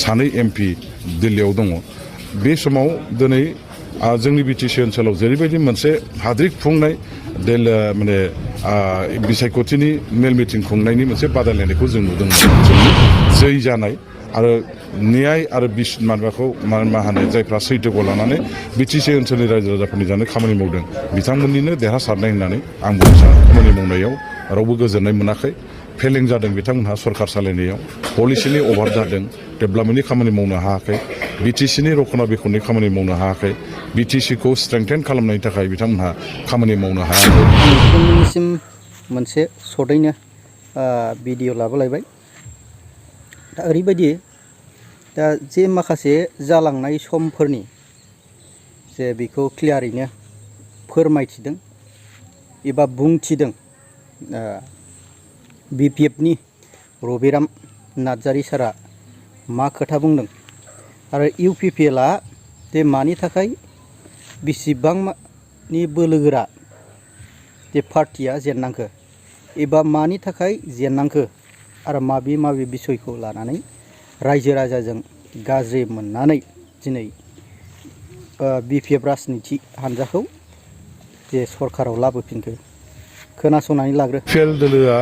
सानै एमपि दिल्लीआव दङ बे समाव दिनै जोंनि बिटिसि ओनसोलाव जेरैबायदि मोनसे हाद्रि खुंनाय माने बिसायख'थिनि मेल मिटिं खुंनायनि मोनसे बादायलायनायखौ जों नुदोंमोन जै जानाय आरो न्याय आरो माबाखौ मा होनो जायफ्रा सैथोखौ लानानै बिटिसि ओनसोलनि रायजो राजाफोरनि जानो खामानि मावदों बिथांमोननिनो देरहासारनाय होननानै आं बुंनो सानो खामानि मावनायाव रावबो गोजोननाय मोनाखै फेलें जादों बिथांमोनहा सरकार सालायनायाव पलिसिनि अभार जादों डेभेलपमेन्टनि खामानि मावनो हायाखै बिटिसिनि रखना बेखननि खामानि मावनो हायाखै बिटिसिखौ स्ट्रेंथेन खालामनायनि थाखाय बिथांमोनहा खामानि मावनो हायाखै। नोंथांमोननिसिम मोनसे सदैनो भिडिअ लाबोलायबाय दा ओरैबायदि दा जे माखासे जालांनाय समफोरनि जे बेखौ क्लियारैनो फोरमायथिदों एबा बुंथिदों BPFनि रबिराम नार्जारी सारा मा खोथा बुंदों आरो UPPLआ जे मानि थाखाय बेसेबांनि बोलोगोरा जे पार्टिया जेननांखो एबा मानि थाखाय जेननांखो आरो माबे बिसयखौ लानानै रायजो राजाजों गाज्रि मोननानै दिनै BPF राजनिथि हान्जाखौ जे सरकाराव लाबोफिनखो खोनासंनानै लाग्रो। UPPL दोलोआ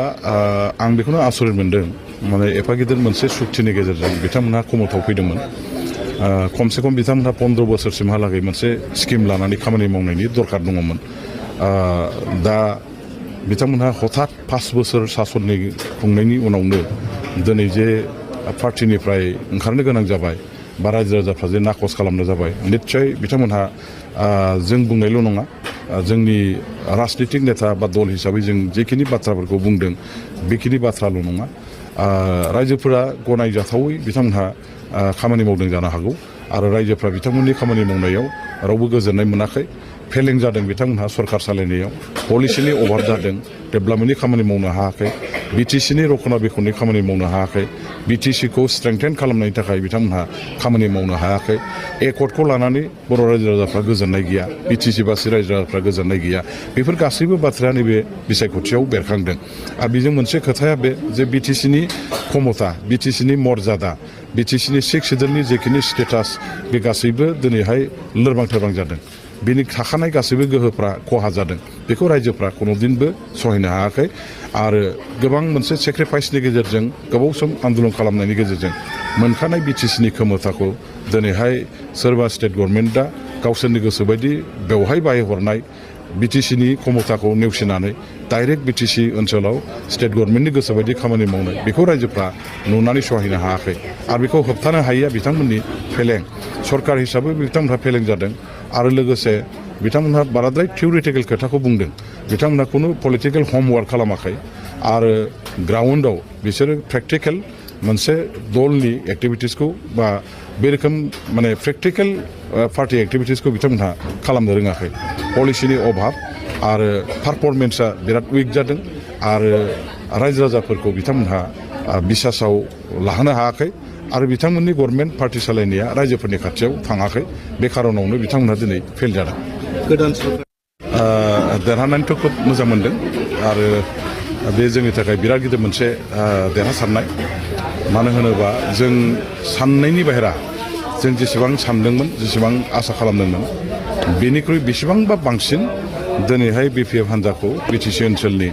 आं बेखौनो आसरित मोनदों माने एफा गिदिर मोनसे सुक्तिनि गेजेरजों बिथांमोनहा खमथाव फैदोंमोन खमसे खम बिथांमोनहा 15 बोसोरसिमहालागै मोनसे स्किम लानानै खामानि मावनायनि दरकार दङमोन दा बिथांमोनहा हठात 5 बोसोर सासननि खुंनायनि उनावनो दिनै जे पार्टिनिफ्राय ओंखारनो गोनां जाबाय बा रायजो राजाफ्रा जे नाखस खालामनो जाबाय निस्सय बिथांमोनहा जों बुंनायल' नङा जोंनि राजनितिक नेता बा दल हिसाबै जों जेखिनि बाथ्राफोरखौ बुंदों बेखिनि बाथ्राल' नङा रायजोफोरा गनायजाथावै बिथांमोनहा खामानि मावदों जानो हागौ आरो रायजोफ्रा बिथांमोननि खामानि मावनायाव रावबो गोजोननाय मोनाखै फेलें जादों बिथांमोनहा सरकार सालायनायाव पलिसिनि अभार जादों डेभेलपमेन्टनि खामानि मावनो हायाखै बिटिसिनि रखना बेखननि खामानि मावनो हायाखै बिटिसिखौ स्ट्रेंथेन खालामनायनि थाखाय बिथांमोनहा खामानि मावनो हायाखै एकर्डखौ लानानै बर' रायजो राजाफ्रा गोजोननाय गैया बिटिसि बासि रायजो राजाफ्रा गोजोननाय गैया बेफोर गासैबो बाथ्राया नैबे बिसायख'थियाव बेरखांदों आरो बेजों मोनसे खोथाया बे जे बिटिसिनि क्षमता बिटिसिनि मर्यादा बिटिसिनि 6 सिडुलनि जेखिनि स्टेटास बे गासैबो दिनैहाय लोरबां थोरबां जादों बेनि थाखानाय गासैबो गोहोफ्रा खहा जादों बेखौ रायजोफ्रा कुनुदिनबो सहायनो हायाखै आरो गोबां मोनसे सेक्रिफाइसनि गेजेरजों गोबाव सम आन्दलन खालामनायनि गेजेरजों मोनखानाय बिटिसिनि क्षमताखौ दिनैहाय सोरबा स्टेट गभर्नमेन्टआ गावसोरनि गोसोबायदि बेवहाय बाहायहरनाय बिटिसिनि क्षमताखौ नेवसिनानै डाइरेक्ट बिटिसि ओनसोलाव स्टेट गभर्नमेन्टनि गोसोबायदि खामानि मावनाय बेखौ रायजोफ्रा नुनानै सहायनो हायाखै आरो बेखौ होबथानो हायैया बिथांमोननि फेलें सरकार हिसाबै बिथांमोनहा फेलें जादों आरो लोगोसे बिथांमोनहा बाराद्राय थिउरिटिकेल खोथाखौ बुंदों बिथांमोनहा खुनु पलिटिकेल होमवर्क खालामाखै आरो ग्राउन्डआव बिसोरो प्रेक्टिकेल मोनसे दलनि एक्टिभिटिसखौ बा बे रोखोम माने प्रेक्टिकेल पार्टि एक्टिभिटिसखौ बिथांमोनहा खालामनो रोङाखै पलिसिनि अभाब आरो पारफरमेन्सआ बिराद उइक जादों आरो रायजो राजाफोरखौ बिथांमोनहा बिसासाव लाहोनो हायाखै आरो बिथांमोननि गभर्नमेन्ट पार्टि सालायनाया रायजोफोरनि खाथियाव थाङाखै बे खारनावनो बिथांमोनहा दिनै फेल जादों। गोदान देरहानानैथ' खोब मोजां मोनदों आरो बे जोंनि थाखाय बिराद गिदिर मोनसे देरहासारनाय मानो होनोबा जों साननायनि बाहेरा जों जेसेबां सानदोंमोन जेसेबां आसा खालामदोंमोन बेनिख्रुइ बेसेबांबा बांसिन दिनैहाय BPF हान्जाखौ बिटिसि ओनसोलनि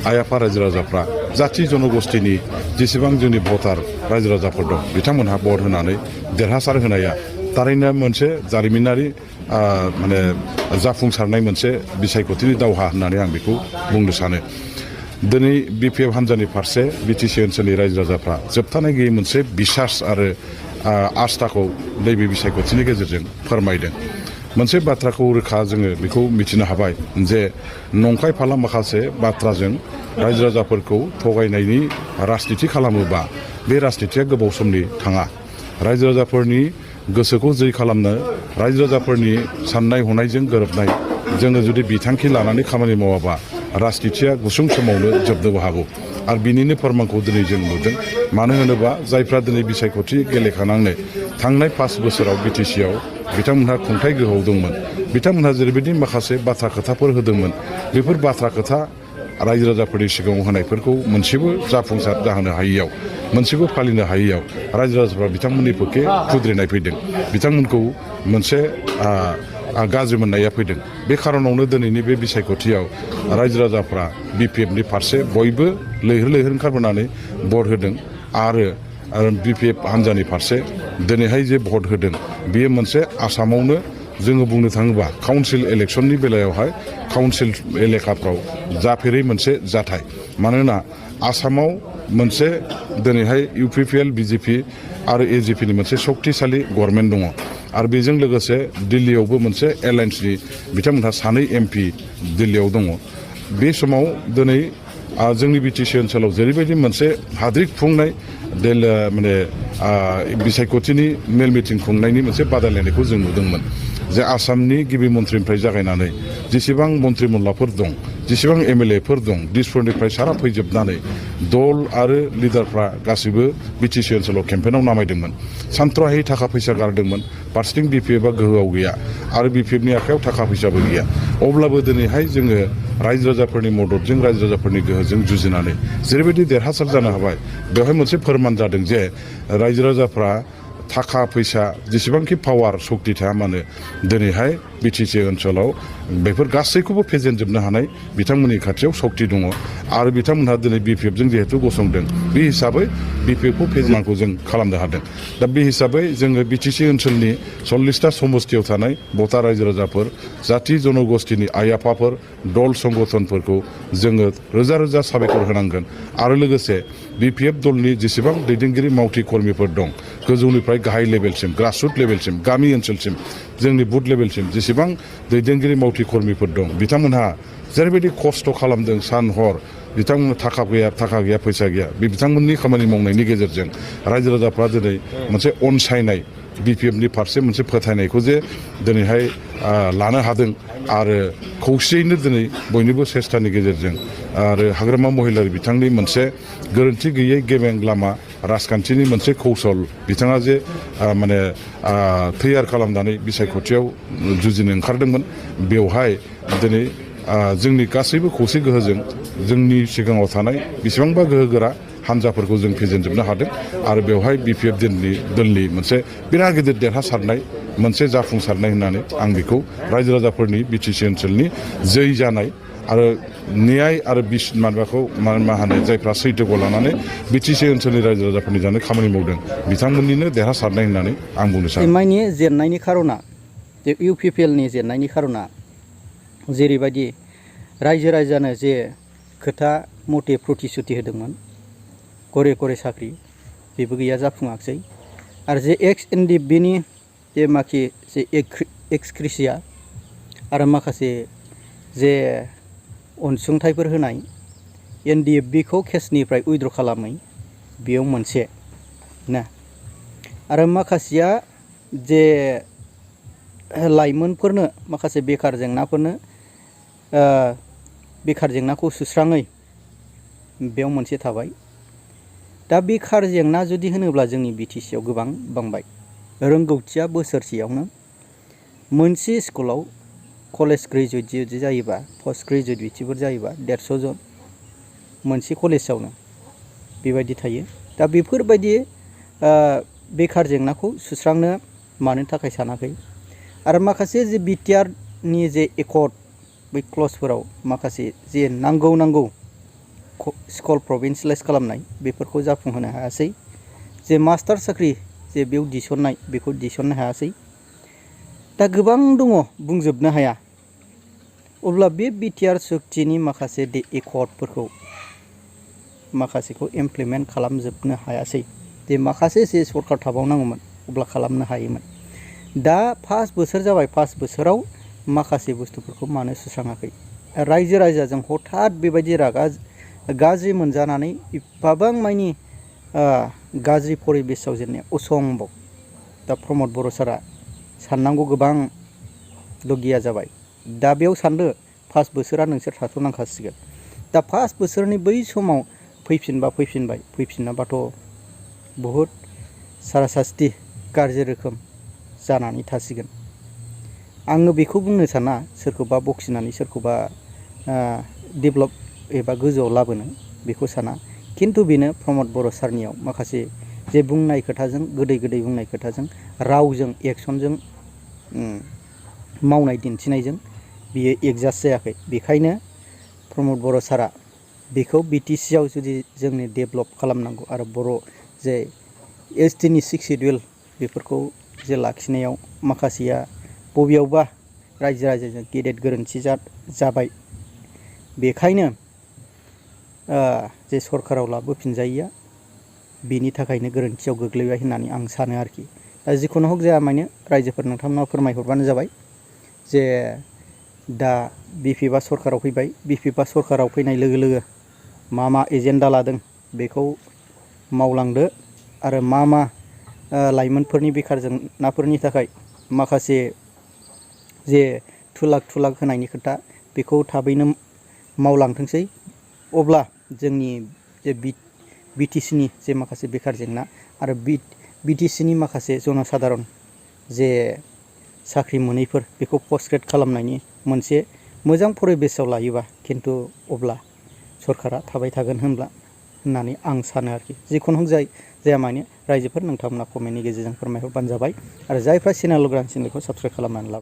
आइ आफा रायजो राजाफ्रा जाथि जनगोष्ठीनि जेसेबां जोंनि भटार रायजो राजाफोर दं बिथांमोनहा भट होनानै देरहासार होनाया थारैनो मोनसे जारिमिनारि माने जाफुंसारनाय मोनसे बिसायख'थिनि दावहा होननानै आं बेखौ बुंनो सानो दिनै BPF हान्जानि फारसे बिटिसि ओनसोलनि रायजो राजाफ्रा जोबथानाय गैयै मोनसे बिसास आरो आस्थाखौ नैबे बिसायख'थिनि गेजेरजों फोरमायदों मोनसे बाथ्राखौ रोखा जोङो बेखौ मिथिनो हाबाय जे नंखाय फाला माखासे बाथ्राजों रायजो राजाफोरखौ थगायनायनि राजनिति खालामोबा बे राजनितिया गोबाव समनि थाङा रायजो राजाफोरनि गोसोखौ जै खालामनो रायजो राजाफोरनि साननाय हनायजों गोरोबनाय जोङो जुदि बिथांखि लानानै खामानि मावाबा राजनितिया गुसुं समावनो जोबनोबो हागौ आरो बिनिनो फोरमानखौ दिनै जों नुदों मानो होनोबा जायफ्रा दिनै बिसायख'थि गेलेखानांनो थांनाय 5 बोसोराव बिटिसिआव बिथांमोनहा खुंथाय गोहोआव दंमोन बिथांमोनहा जेरैबायदि माखासे बाथ्रा खोथाफोर होदोंमोन बेफोर बाथ्रा खोथा रायजो राजाफोरनि सिगाङाव होनायफोरखौ मोनसेबो जाफुंसार जाहोनो हायैयाव मोनसेखौ फालिनो हायैयाव रायजो राजाफ्रा बिथांमोननि पक्षे खुद्रिनाय फैदों, बिथांमोनखौ मोनसे गाज्रि मोननाया फैदों। बे खारनावनो दिनैनि बे बिसायख'थियाव रायजो राजाफ्रा BPFनि फारसे बयबो लैहोर लैहोर ओंखारबोनानै भट होदों आरो BPF हान्जानि फारसे दिनैहाय जे भट होदों बेयो मोनसे आसामावनो जोङो बुंनो थाङोबा काउन्सिल इलेक्सननि बेलायावहाय काउन्सिल एलेकाफ्राव जाफेरै मोनसे जाथाय। मानोना आसामाव मोनसे दिनैहाय UPPL BJP आरो AJPनि मोनसे शक्तिशाली गभर्नमेन्ट दङ आरो बेजों लोगोसे दिल्लीयावबो मोनसे एलायन्सनि बिथांमोनहा 2 MP दिल्लीयाव दङ। बे समाव दिनै जोंनि BTC ओनसोलाव जेरैबायदि मोनसे हाद्रि खुंनाय माने बिसायख'थिनि मेल मिटिं खुंनायनि मोनसे बादायलायनायखौ जों नुदोंमोन जे आसामनि गिबि मन्थ्रिनिफ्राय जागायनानै जेसेबां मन्थ्रि मल्लाफोर दं, जेसेबां MLAफोर दं, दिसपुरनिफ्राय सारा फैजोबनानै दल आरो लिडारफ्रा गासिबो BTC ओनसोलाव केम्पेइनाव नामायदोंमोन। सानथ्रहायै थाखा फैसा गारदोंमोन। फारसेथिं BPFआ गोहोआव गैया आरो BPFनि आखायाव थाखा फैसाबो गैया। अब्लाबो दिनैहाय जोङो रायजो राजाफोरनि मददजों, रायजो राजाफोरनि गोहोजों जुजिनानै जेरैबायदि देरहासार जानो हाबाय, बेवहाय मोनसे फोरमान जादों जे रायजो राजाफ्रा थाखा फैसा जेसेबांखि पावार सक्ति थाया मानो दिनैहाय BTC ओनसोलाव बेफोर गासैखौबो फेजेनजोबनो हानाय बिथांमोननि खाथियाव सक्ति दङ आरो बिथांमोनहा दिनै BPFजों जिहेतु गसंदों बे हिसाबै BPFखौ फेजेननांगौ जों खालामनो हादों। दा बे हिसाबै जोङो BTC ओनसोलनि 40टा समस्तियाव थानाय भटार रायजो राजाफोर, जाति जनगोष्ठीनि आइ आफाफोर, दल संगठनफोरखौ जोङो रोजा रोजा साबायखर होनांगोन आरो लोगोसे BPF दलनि जेसेबां दैदेनगिरि मावथि कर्मीफोर दं, गोजौनिफ्राय गाहाय लेभेलसिम, ग्रासरुट लेभेलसिम, गामि ओनसोलसिम, जोंनि बुथ लेभेलसिम जेसेबां दैदेनगिरि मावथि कर्मीफोर दं, बिथांमोनहा जेरैबायदि खस्थ' खालामदों सान हर, बिथांमोनहा थाखा गैया फैसा गैया, बे बिथांमोननि खामानि मावनायनि गेजेरजों रायजो राजाफ्रा दिनै मोनसे अनसायनाय BPFनि फारसे मोनसे फोथायनायखौ जे दिनैहाय लानो हादों आरो खौसेयैनो दिनै बयनिबो सेस्थानि गेजेरजों आरो हाग्रामा महिलारि बिथांनि मोनसे गोरोन्थि गैयै गेबें लामा राजखान्थिनि मोनसे कौशल बिथाङा जे माने तैयार खालामनानै बिसायख'थियाव जुजिनो ओंखारदोंमोन, बेवहाय दिनै जोंनि गासैबो खौसे गोहोजों जोंनि सिगाङाव थानाय बेसेबांबा गोहोगोरा हान्जाफोरखौ जों फेजेनजोबनो हादों आरो बेवहाय BPF दलनि मोनसे बिराद गिदिर देरहासारनाय, मोनसे जाफुंसारनाय होननानै आं बेखौ रायजो राजाफोरनि BTC ओनसोलनि जै जानाय आरो न्याय आरो माबाखौ मा होनो जायफ्रा सैथोखौ लानानै BTC ओनसोलनि रायजो राजाफोरनि जानो खामानि मावदों बिथांमोननिनो देरहासारनाय होननानै आं बुंनो सानो। माइनि जेननायनि खार'ना जे UPPLनि जेननायनि खार'ना जेरैबायदि रायजो राजानो जे खोथा मथे प्रतिश्रुति होदोंमोन, घरे घरे साख्रि, बेबो गैया, जाफुङाखिसै। आरो जे XNDFनि जे माखि जे एक्सक्रेसिया आरो माखासे जे अनसुंथाइफोर होनाय NDFBखौ केसनिफ्राय उइद्र' खालामै, बेयाव मोनसे ना। आरो माखासेया जे लाइमोनफोरनो माखासे बेखार जेंनाखौ सुस्राङै, बेयाव मोनसे थाबाय। दा बेखार जेंना जुदि होनोब्ला जोंनि BTCआव गोबां बांबाय। रोंगौथिया बोसोरसेयावनो मोनसे स्कुलाव कलेज ग्रेजुवेट जुदि जायोबा, पस्ट ग्रेजुवेट बिथिफोर जायोबा 150 जन मोनसे कलेजावनो बेबायदि थायो। दा बेफोरबायदि बेखार जेंनाखौ सुस्रांनो मानो थाखाय सानाखै? आरो माखासे जे BTRनि जे एकर्ड बै क्लजफोराव माखासे जे नांगौ स्कुल प्रभिन्सियेलाइज खालामनाय, बेफोरखौ जाफुंहोनो हायासै। जे मास्टार साख्रि जे बेयाव दिसननाय, बेखौ दिसननो हायासै। दा गोबां दङ, बुंजोबनो हाया। अब्ला बे BTR सुक्तिनि माखासे एकर्डफोरखौ माखासेखौ इमप्लिमेन्ट खालामजोबनो हायासै। जे माखासे जे सरकार थाबावनांगौमोन अब्ला खालामनो हायोमोन। दा 5 बोसोर जाबाय, 5 बोसोराव माखासे बुस्थुफोरखौ मानो सुस्राङाखै? रायजो राजाजों हथात बेबायदि रागा गाज्रि मोनजानानै एफाबां मानि गाज्रि परिबेसाव जेननाया असम्भब। दा प्रमद बर' सारा साननांगौ गोबां लगिया जाबाय। दा बेयाव सानदो 5 बोसोरा नोंसोर थाथ'नांखासिगोन। दा 5 बोसोरनि बै समाव फैफिनाबाथ' बहुद सारासास्ति गाज्रि रोखोम जानानै थासिगोन। आङो बेखौ बुंनो साना सोरखौबा बखिनानै सोरखौबा डेभेलप एबा गोजौआव लाबोनो, बेखौ साना। खिन्थु बेनो प्रमद बर' सारनियाव माखासे जे बुंनाय खोथाजों गोदै गोदै बुंनाय खोथाजों रावजों एक्सनजों मावनाय दिन्थिनायजों बियो एडजास्ट जायाखै। बेखायनो प्रमद बर' सारा बेखौ BTC आव जुदि जोंनि डेभेलप खालामनांगौ आरो बर' जे STनि 6 सिडिउल बेफोरखौ जे लाखिनायाव माखासेया बबेयावबा रायजो राजाजों गेदेर गोरोन्थि जाबाय। बेखायनो जे सरकाराव लाबोफिनजायैया बेनि थाखायनो गोरोन्थियाव गोग्लैबाय होननानै आं सानो आरोखि। दा जिखुनु हक जाया मानो रायजोफोर नोंथांमोनाव फोरमायहरबानो जाबाय जे दा BPPA सरकाराव फैबाय। BPPA सरकाराव फैनाय लोगो लोगो मा एजेन्डा लादों बेखौ मावलांदो आरो मा लाइमोनफोरनि बेखार जेंनाफोरनि थाखाय माखासे जे थुलाग होनायनि खोथा बेखौ थाबैनो मावलांथोंसै। अब्ला जोंनि जे BTCनि जे माखासे बेखार जेंना आरो BTCनि माखासे जनसाधारन जे साख्रि मोनैफोर बेखौ पस्ट ग्रेड खालामनायनि मोनसे मोजां परिबेसाव लायोबा खिन्थु अब्ला सरकारा थाबाय थागोन होननानै आं सानो आरोखि। जिखुनु जाया मानो रायजोफोर नोंथांमोना कमेन्टनि गेजेरजों फोरमायहरबानो जाबाय आरो जायफ्रा चेनेल गोदान चेनेलखौ साबस्क्राइब खालामनानै लाबाय।